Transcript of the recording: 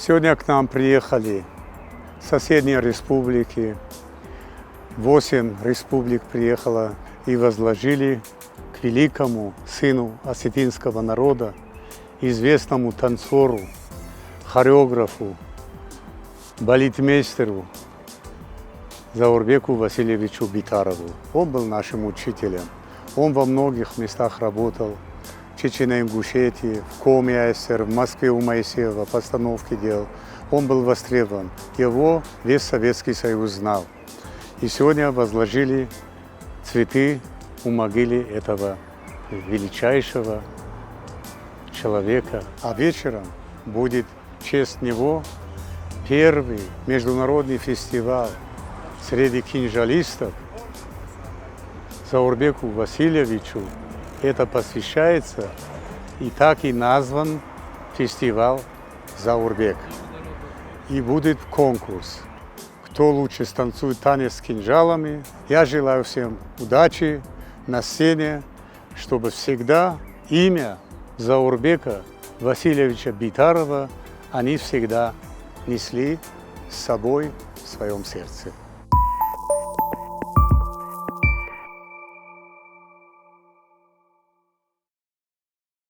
Сегодня к нам приехали соседние республики. 8 республик приехало и возложили к великому сыну осетинского народа, известному танцору, хореографу, балетмейстеру Заурбеку Васильевичу Битарову. Он был нашим учителем. Он во многих местах работал. В Чечне-Ингушетии, в Коми-АСР, в Москве у Моисеева постановки делал. Он был востребован. Его весь Советский Союз знал. И сегодня возложили цветы у могилы этого величайшего человека. А вечером будет в честь него первый международный фестиваль среди кинжалистов Заурбеку Васильевичу. Это посвящается и так и назван фестиваль Заурбек. И будет конкурс. Кто лучше станцует танец с кинжалами. Я желаю всем удачи на сцене, чтобы всегда имя Заурбека Васильевича Битарова они всегда несли с собой в своем сердце.